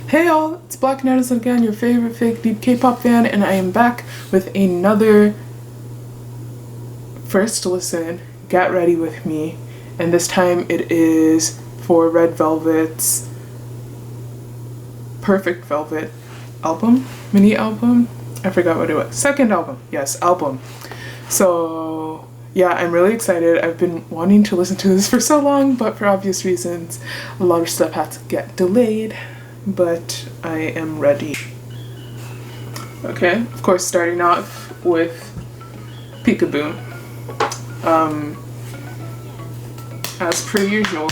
Hey y'all, it's blacknetizen again, your favorite fake deep K-pop fan, and I am back with another first listen, Get Ready With Me, and this time it is for Red Velvet's Perfect Velvet album, mini album, I forgot what it was, second album, yes, album. So yeah, I'm really excited. I've been wanting to listen to this for so long, but for obvious reasons, a lot of stuff had to get delayed. But I am ready. Okay, of course, starting off with Peekaboo. As per usual,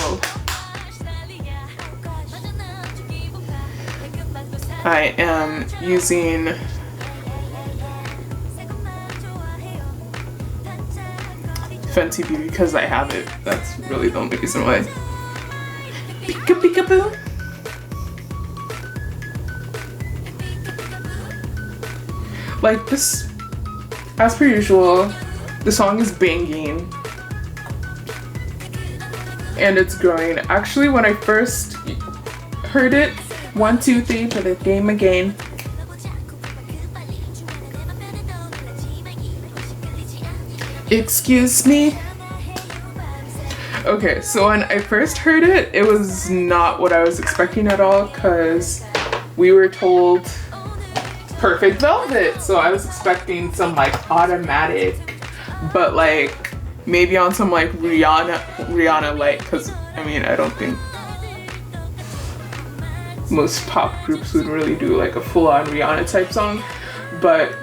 I am using Fenty Beauty because I have it. That's really the only reason why. Peekaboo. Like this, as per usual, the song is banging and it's growing. Actually, when I first heard it, 1, 2, 3 for the game again. Excuse me. Okay, so when I first heard it, it was not what I was expecting at all because we were told Perfect Velvet, so I was expecting some like automatic, but like maybe on some like Rihanna like, because I mean I don't think most pop groups would really do like a full-on Rihanna type song, but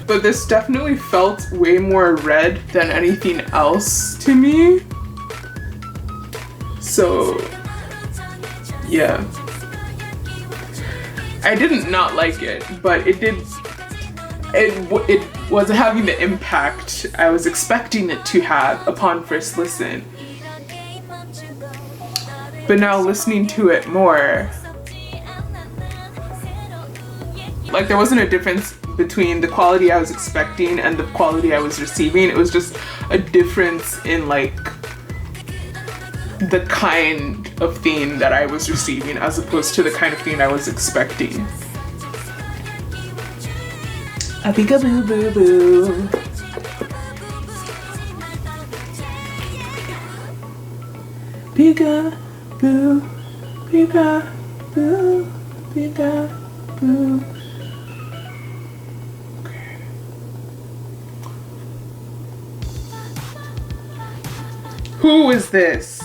but this definitely felt way more red than anything else to me. So, yeah. I didn't not like it, but it wasn't having the impact I was expecting it to have upon first listen. But now listening to it more, like there wasn't a difference between the quality I was expecting and the quality I was receiving. It was just a difference in like the kind of theme that I was receiving as opposed to the kind of theme I was expecting. A peekaboo boo boo. Peekaboo, peekaboo, peekaboo. Who is this?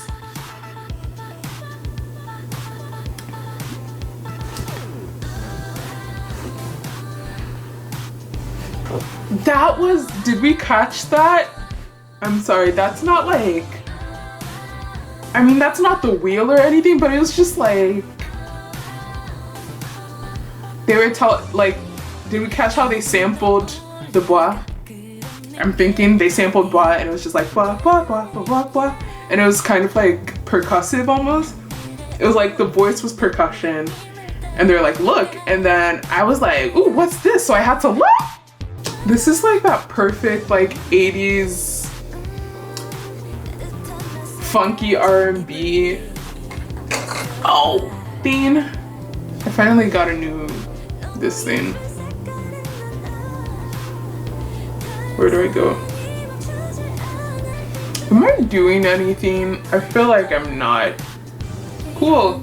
That was, did we catch that? I'm sorry, that's not like, I mean that's not the wheel or anything, but it was just like, they were like, did we catch how they sampled the bois? I'm thinking they sampled bois and it was just like bois, bois, bois, bois, bois, bois. And it was kind of like percussive almost. It was like the voice was percussion and they're like, look, and then I was like, ooh, what's this? So I had to look. This is like that perfect like 80s funky R&B thing. I finally got this thing. Where do I go? Am I doing anything? I feel like I'm not. Cool.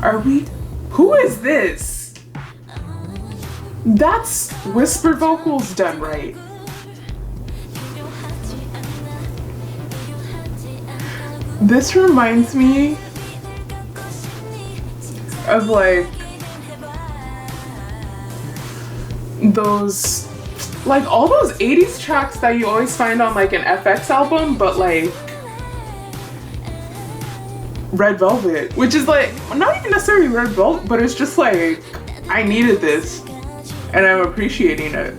Are we? Who is this? That's whisper vocals done right. This reminds me of like those, like all those 80s tracks that you always find on like an FX album, but like Red Velvet, which is like not even necessarily Red Velvet, but it's just like I needed this and I'm appreciating it.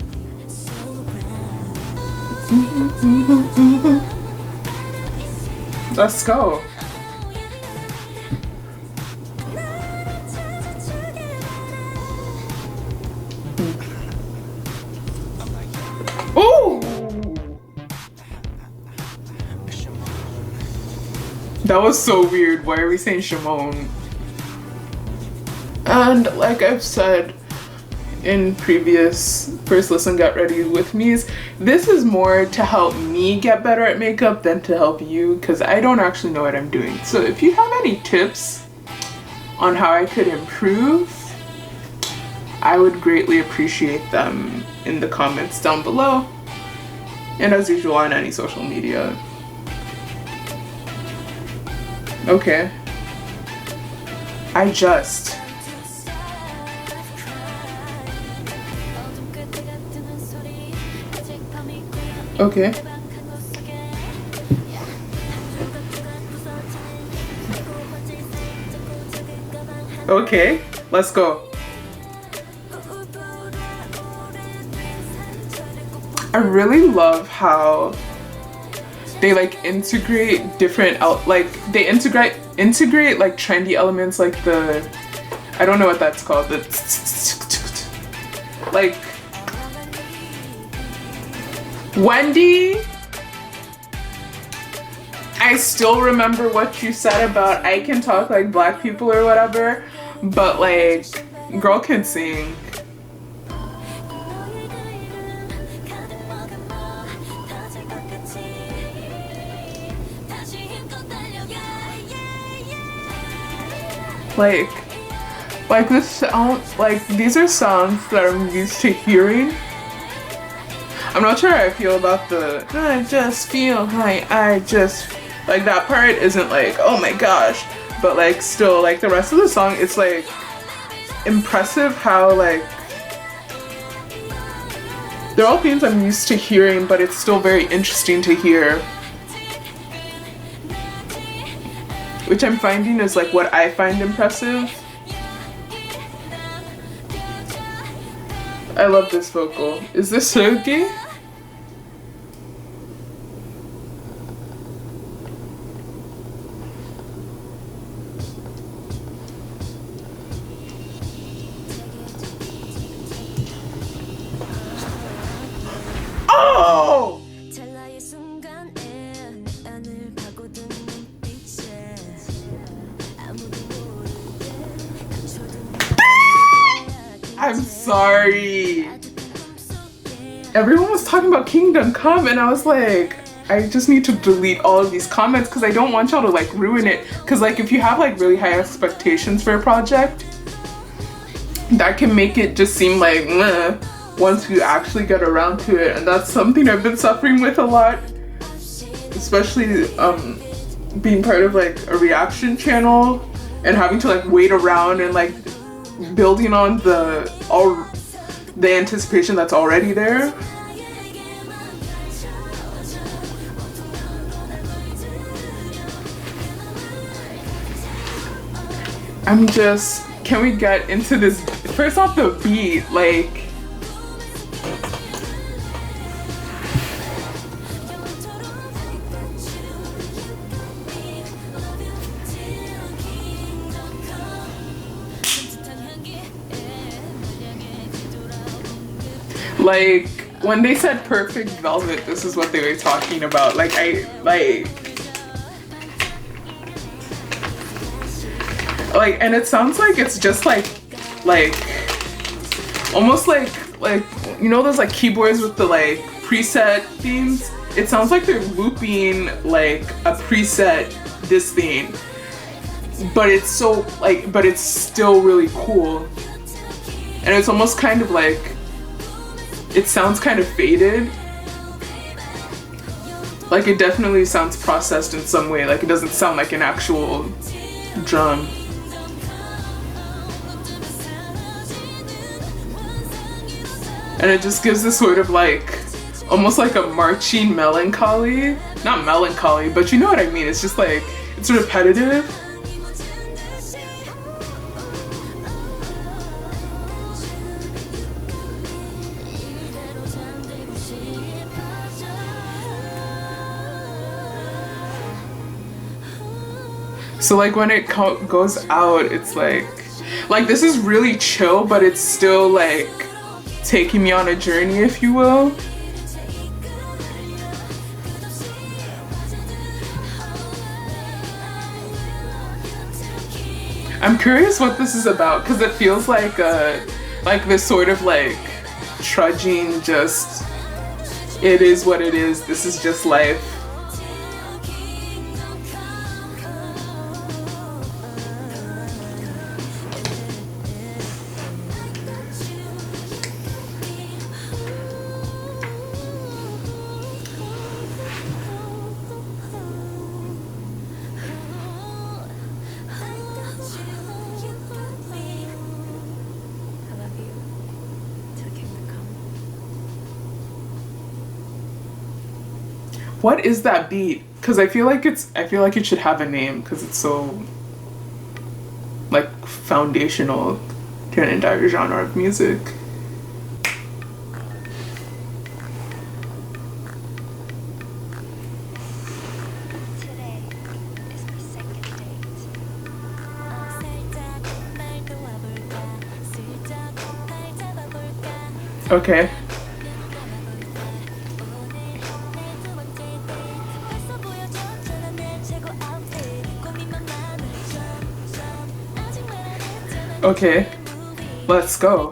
Let's go. That was so weird. Why are we saying Shimon? And like I've said in previous First Listen Get Ready With Me's, this is more to help me get better at makeup than to help you, because I don't actually know what I'm doing. So if you have any tips on how I could improve, I would greatly appreciate them in the comments down below, and as usual on any social media. Okay. Okay. Okay, let's go. I really love how they like integrate different they integrate like trendy elements, like the, I don't know what that's called, the like Wendy, I still remember what you said about I can talk like black people or whatever, but like girl can sing. Like this sound, like these are songs that I'm used to hearing. I'm not sure how I feel about the I just feel high, I just, like that part isn't like, oh my gosh, but like still like the rest of the song, it's like impressive how like they're all things I'm used to hearing, but it's still very interesting to hear. Which I'm finding is like what I find impressive. I love this vocal. Is this Sergey? Oh! I'm sorry. Everyone was talking about Kingdom Come and I was like, I just need to delete all of these comments because I don't want y'all to like ruin it. Because like if you have like really high expectations for a project, that can make it just seem like meh once you actually get around to it. And that's something I've been suffering with a lot, especially being part of like a reaction channel and having to like wait around and like building on the anticipation that's already there. Can we get into this? First off, the beat, like when they said perfect velvet, this is what they were talking about. Like and it sounds like it's just like almost like you know those like keyboards with the like preset themes? It sounds like they're looping like a preset this theme, but it's so like, but it's still really cool, and it's almost kind of like, it sounds kind of faded. Like it definitely sounds processed in some way. Like it doesn't sound like an actual drum. And it just gives this sort of like, almost like a marching melancholy. Not melancholy, but you know what I mean. It's just like, it's repetitive. So like when it goes out, it's like this is really chill, but it's still like taking me on a journey, if you will. I'm curious what this is about because it feels like this sort of like trudging, just it is what it is, this is just life. What is that beat? Because I feel like it should have a name because it's so like foundational to an entire genre of music. Okay. Okay, let's go.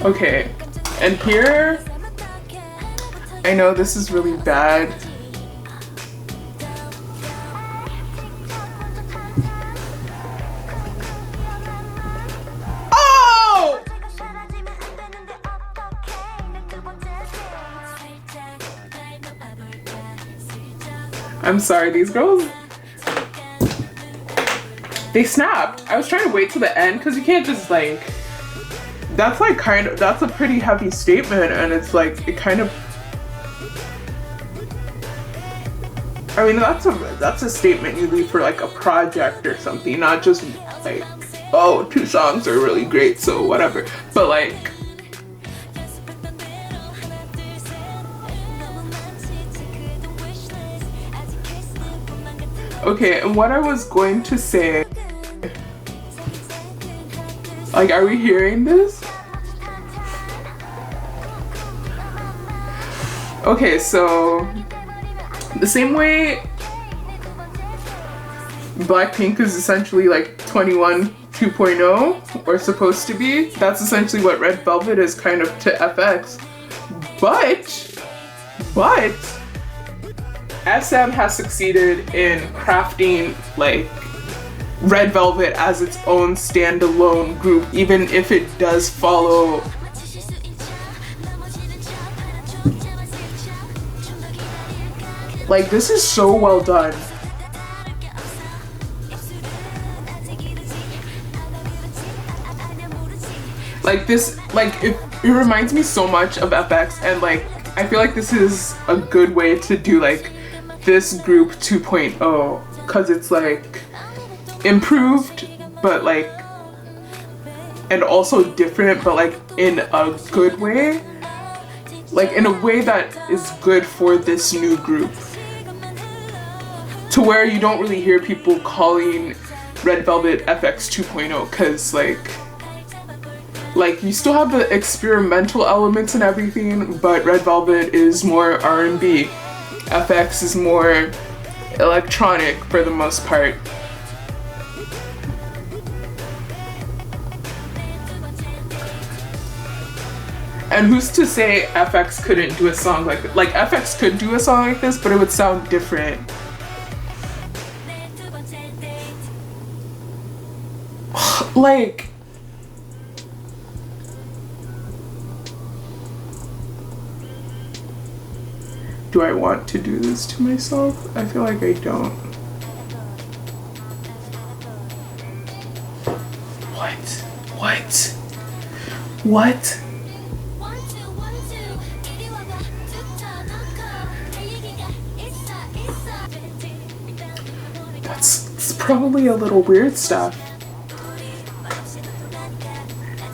Okay, and here, I know this is really bad. Oh! I'm sorry, these girls, they snapped. I was trying to wait till the end because you can't just like, that's like that's a pretty heavy statement, and it's like, it kind of, I mean, that's a statement you leave for like a project or something, not just like, oh, 2 songs are really great, so whatever. But like, okay, and what I was going to say, like, are we hearing this? Okay, so the same way Blackpink is essentially like 21 2.0 or supposed to be, that's essentially what Red Velvet is kind of to FX. But SM has succeeded in crafting like Red Velvet as its own standalone group, even if it does follow like, this is so well done. Like this, like it reminds me so much of FX, and like I feel like this is a good way to do like this group 2.0 because it's like improved, but like, and also different, but like in a good way, like in a way that is good for this new group, to where you don't really hear people calling Red Velvet FX 2.0 because like you still have the experimental elements and everything, but Red Velvet is more R&B. FX is more electronic for the most part. And who's to say FX couldn't do a song like FX could do a song like this, but it would sound different. Like, do I want to do this to myself? I feel like I don't. What? It's probably a little weird stuff.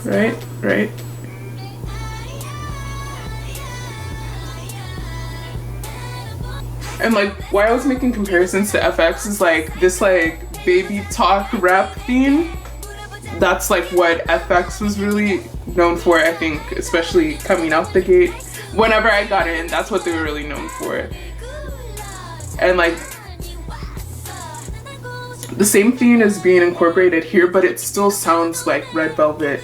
Right? And like, why I was making comparisons to FX is like this like baby talk rap theme. That's like what FX was really known for, I think, especially coming out the gate. Whenever I got in, that's what they were really known for. And like, The same theme is being incorporated here, but it still sounds like Red Velvet.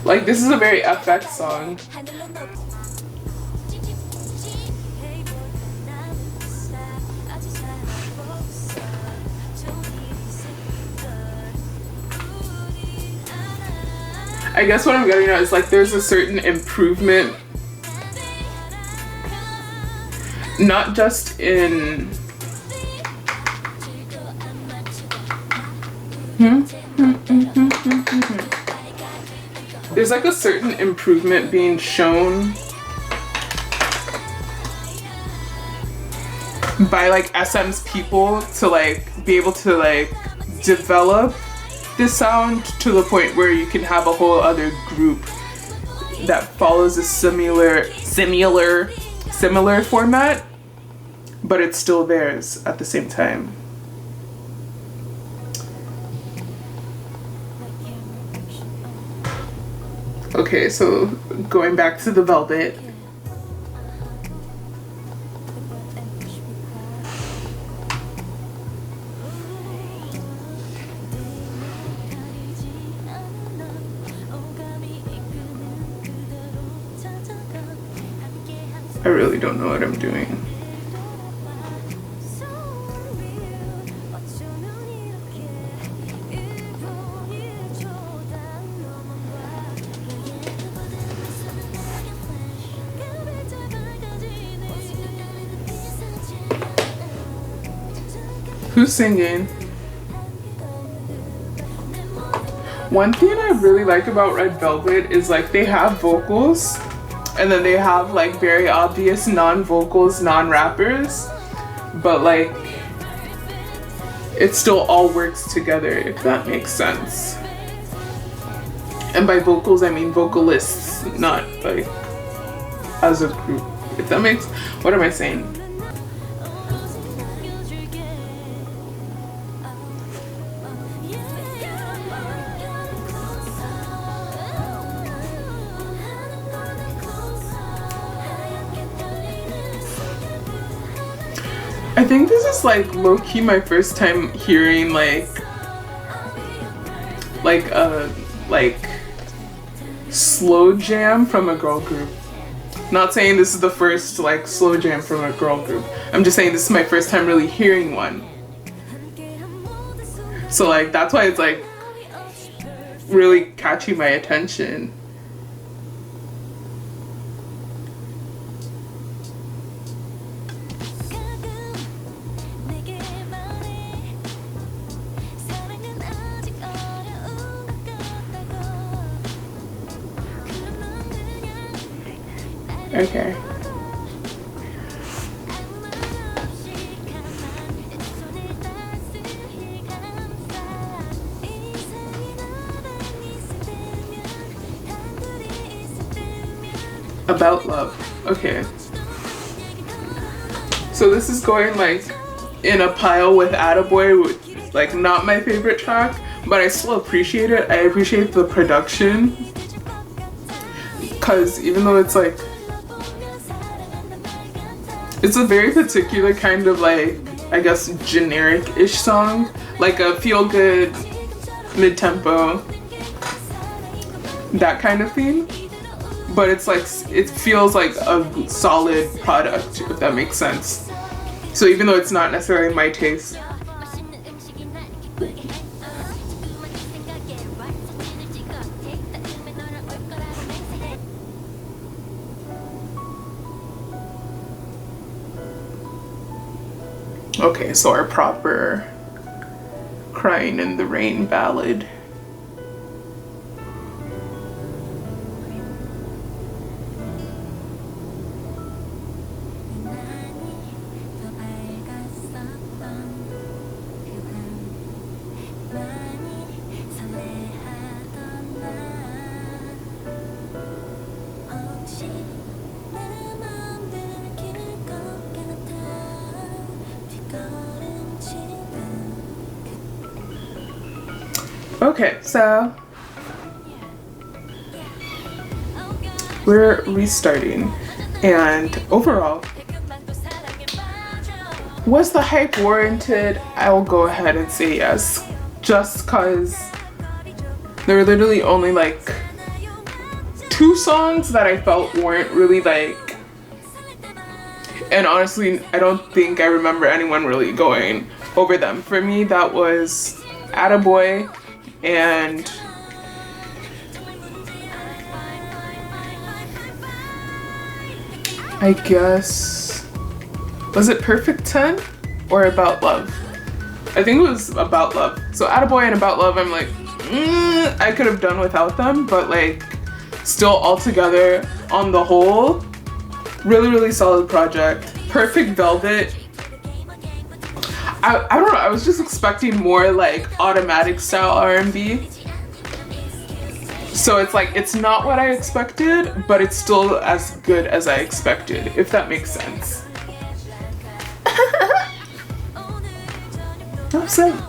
Like, this is a very FX song. I guess what I'm getting at is like there's a certain improvement, not just in there's like a certain improvement being shown by like SM's people to like be able to like develop this sound to the point where you can have a whole other group that follows a similar format, but it's still theirs at the same time. Okay, so going back to the Velvet. I really don't know what I'm doing. Who's singing? One thing I really like about Red Velvet is like they have vocals, and then they have like very obvious non-vocals, non-rappers, but like it still all works together, if that makes sense. And by vocals I mean vocalists, not like as a group, if that makes, what am I saying? I think this is like low-key my first time hearing like slow jam from a girl group. Not saying this is the first like slow jam from a girl group. I'm just saying this is my first time really hearing one. So like that's why it's like really catching my attention. Okay. About love. Okay. So this is going like in a pile with Attaboy, which is like not my favorite track, but I still appreciate it. I appreciate the production, because even though it's like it's a very particular kind of like, I guess, generic-ish song, like a feel-good, mid-tempo, that kind of thing. But it's like, it feels like a solid product, if that makes sense. So even though it's not necessarily my taste. Okay, so our proper Crying in the Rain ballad. Okay, so we're restarting. And overall, was the hype warranted? I'll go ahead and say yes, just cause there were literally only like 2 songs that I felt weren't really like, and honestly I don't think I remember anyone really going over them. For me, that was Attaboy and I guess, was it Perfect 10 or About Love? I think it was About Love. So Attaboy and About Love, I'm like, I could have done without them, but like still all together on the whole, really solid project. Perfect Velvet, I don't know, I was just expecting more like automatic style R&B. So it's like, it's not what I expected, but it's still as good as I expected, if that makes sense. Upset.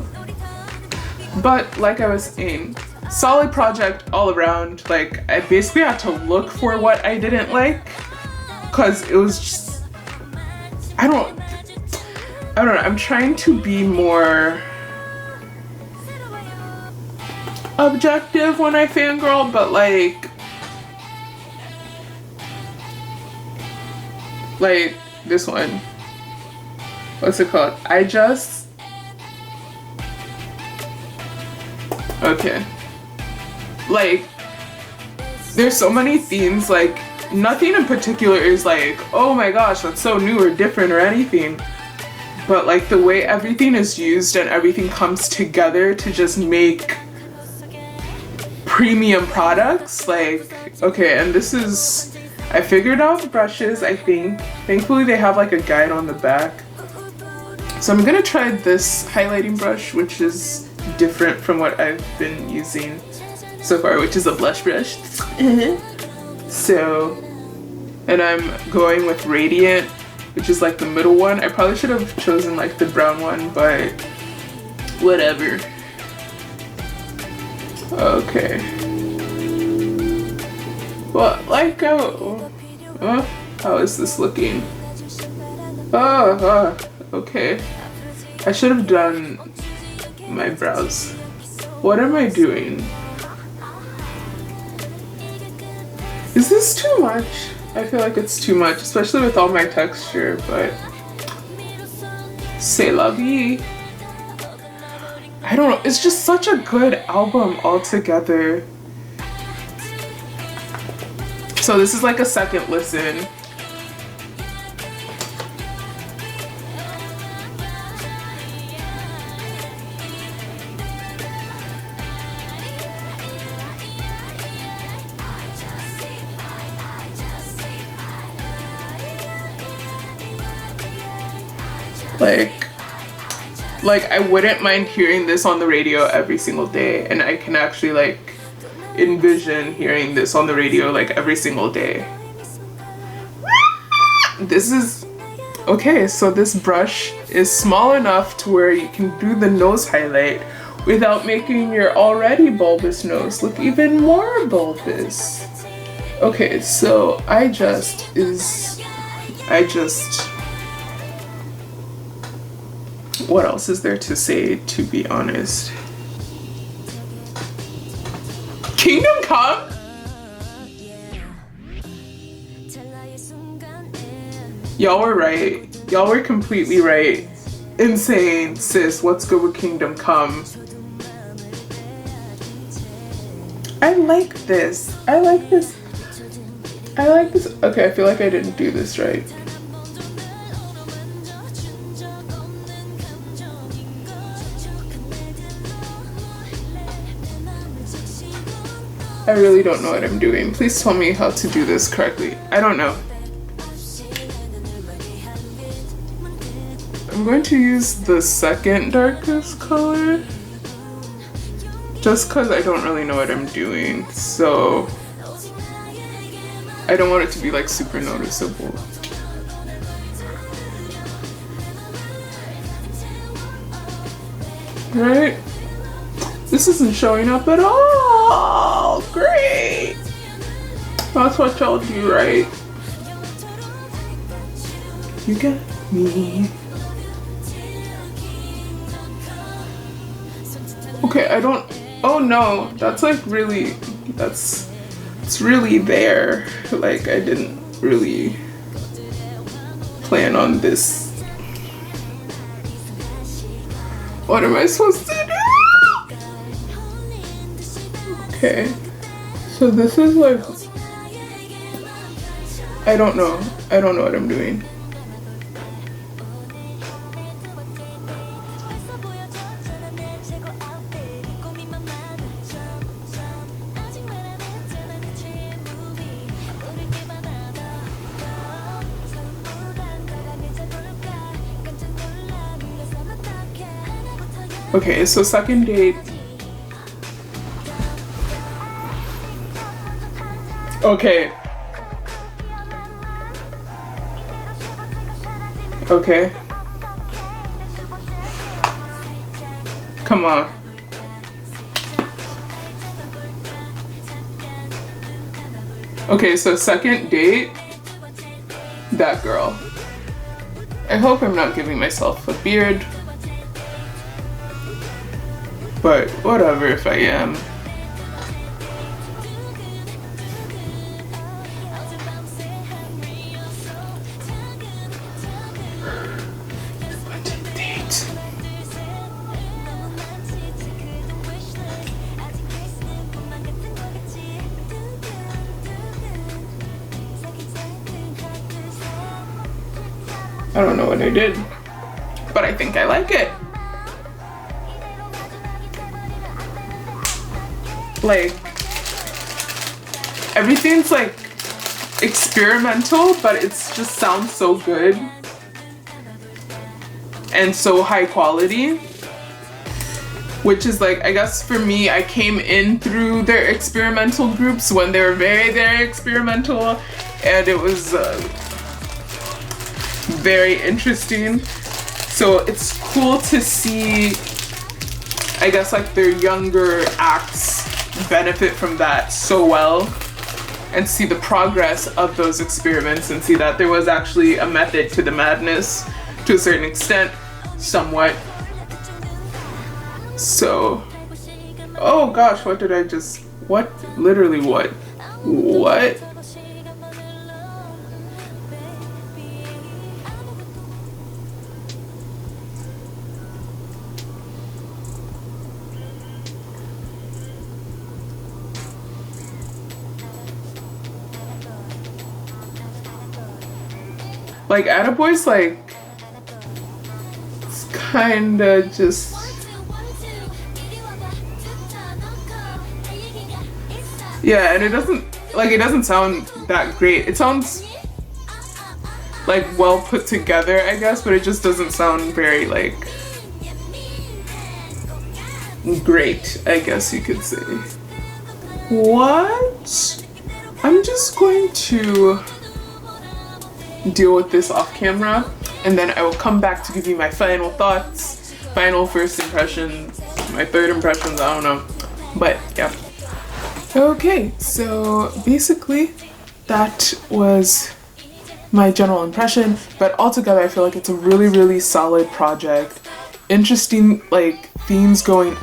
But like I was saying, solid project all around. Like, I basically had to look for what I didn't like, because it was just, I don't know, I'm trying to be more objective when I fangirl, but like this one, what's it called? Okay, like there's so many themes, like nothing in particular is like, oh my gosh, that's so new or different or anything, but like the way everything is used and everything comes together to just make premium products. Like, okay, and this is, I figured out the brushes, I think. Thankfully they have like a guide on the back. So I'm gonna try this highlighting brush, which is different from what I've been using so far, which is a blush brush. So, and I'm going with Rayediant, which is like the middle one. I probably should have chosen like the brown one, but whatever. Okay. Well, like, how is this looking? Okay. I should have done my brows. What am I doing? Is this too much? I feel like it's too much, especially with all my texture, but c'est la vie. I don't know, it's just such a good album altogether. So this is like a second listen. Like I wouldn't mind hearing this on the radio every single day, and I can actually like envision hearing this on the radio like every single day. This is okay, so this brush is small enough to where you can do the nose highlight without making your already bulbous nose look even more bulbous. Okay, so what else is there to say, to be honest? Kingdom Come? Y'all were right. Y'all were completely right in saying, sis, what's good with Kingdom Come? I like this. I like this. Okay, I feel like I didn't do this right. I really don't know what I'm doing. Please tell me how to do this correctly. I don't know. I'm going to use the second darkest color just because I don't really know what I'm doing. So I don't want it to be like super noticeable. Right? This isn't showing up at all. Great. That's what y'all do, right? You got me. Okay, I don't, oh no, that's like really, it's really there. Like I didn't really plan on this. What am I supposed to do? Okay, so this is like, I don't know what I'm doing. Okay, so second date. Okay. Okay. Come on. Okay, so second date, that girl. I hope I'm not giving myself a beard. But whatever if I am. Date. I don't know what I did, but I think I like it. Like, everything's like experimental, but it's just sounds so good and so high quality, which is like, I guess for me, I came in through their experimental groups when they were very, very experimental, and it was very interesting. So it's cool to see, I guess, like their younger acts benefit from that so well, and see the progress of those experiments and see that there was actually a method to the madness to a certain extent, somewhat. So, oh gosh, what did I just, what, literally what? Like, Attaboy's like, it's kinda just, yeah, and it doesn't sound that great. It sounds like well put together, I guess, but it just doesn't sound very like great, I guess you could say. What? I'm just going to deal with this off camera, and then I will come back to give you my final thoughts, final first impressions, my third impressions, I don't know, but yeah. Okay, so basically that was my general impression, but altogether I feel like it's a really, really solid project. Interesting, like, themes going,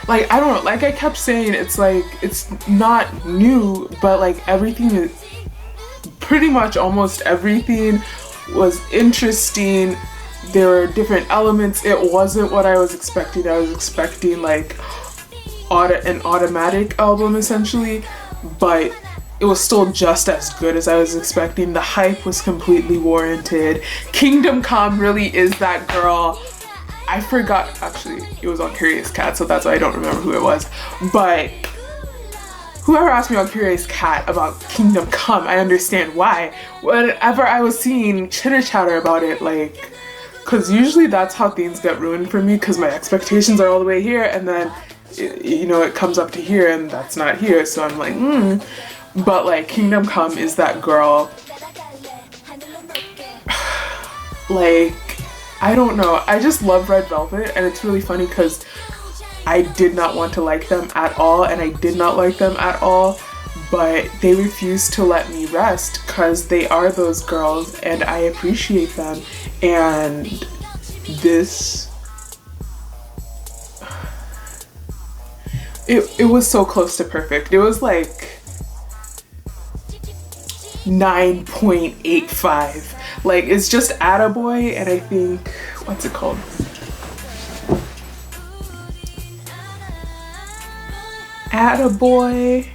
like, I don't know, like I kept saying, it's like, it's not new, but like everything is, pretty much almost everything was interesting. There were different elements. It wasn't what I was expecting. I was expecting like an automatic album essentially, but it was still just as good as I was expecting. The hype was completely warranted. Kingdom Come really is that girl. I forgot, actually, it was on Curious Cat, so that's why I don't remember who it was, but whoever asked me on Curious Cat about Kingdom Come, I understand why. Whenever I was seeing chitter chatter about it, like, because usually that's how things get ruined for me, because my expectations are all the way here, and then, it comes up to here, and that's not here, so I'm like, But, like, Kingdom Come is that girl. Like, I don't know. I just love Red Velvet, and it's really funny because I did not want to like them at all, and I did not like them at all, but they refuse to let me rest because they are those girls and I appreciate them. And this, it was so close to perfect. It was like 9.85. Like, it's just Attaboy and I think, what's it called? Attaboy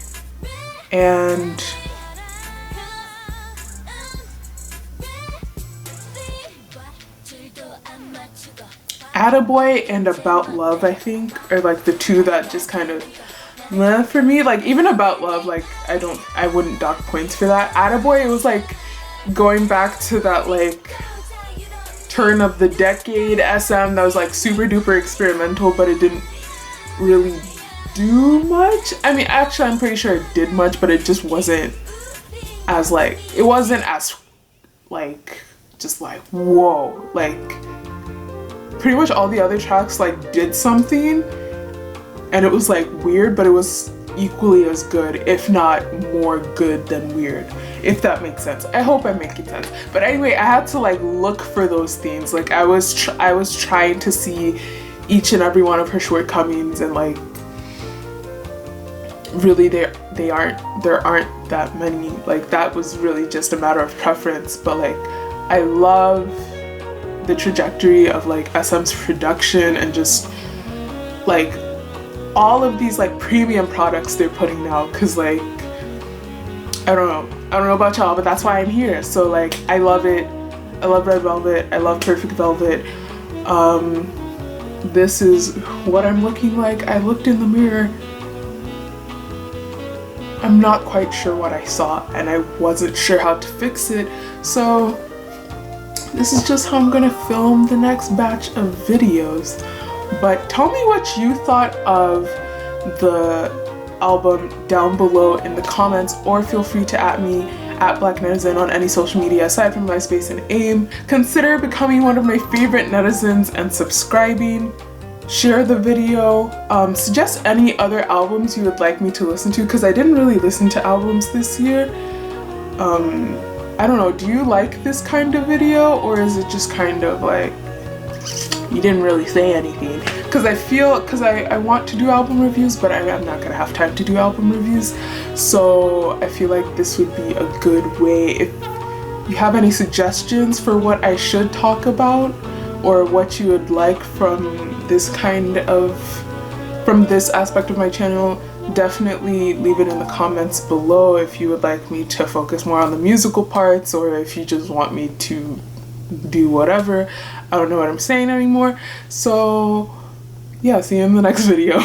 and About Love, I think, are like the two that just kind of for me. Like, even About Love, like I wouldn't dock points for that. Attaboy, it was like going back to that like turn of the decade SM that was like super duper experimental, but it didn't really do much. I mean, actually I'm pretty sure it did much, but it just wasn't as like, it wasn't as like just like whoa. Like, pretty much all the other tracks like did something and it was like weird, but it was equally as good, if not more good than weird, if that makes sense. I hope I'm making sense. But anyway, I had to like look for those things. Like, I was trying to see each and every one of her shortcomings, and like really there aren't that many. Like, that was really just a matter of preference. But like, I love the trajectory of like SM's production and just like all of these like premium products they're putting out, because like I don't know about y'all, but that's why I'm here. So like, I love it. I love Red Velvet, I love Perfect Velvet. This is what I'm looking like. I looked in the mirror, I'm not quite sure what I saw and I wasn't sure how to fix it, so this is just how I'm gonna film the next batch of videos. But tell me what you thought of the album down below in the comments, or feel free to @ me at blacknetizen on any social media aside from MySpace and AIM. Consider becoming one of my favorite netizens and subscribing. Share the video. Suggest any other albums you would like me to listen to, because I didn't really listen to albums this year. I don't know, do you like this kind of video, or is it just kind of like you didn't really say anything? Because I want to do album reviews, but I'm not gonna have time to do album reviews, so I feel like this would be a good way. If you have any suggestions for what I should talk about, or what you would like from this aspect of my channel, definitely leave it in the comments below. If you would like me to focus more on the musical parts, or if you just want me to do whatever. I don't know what I'm saying anymore. So yeah, see you in the next video.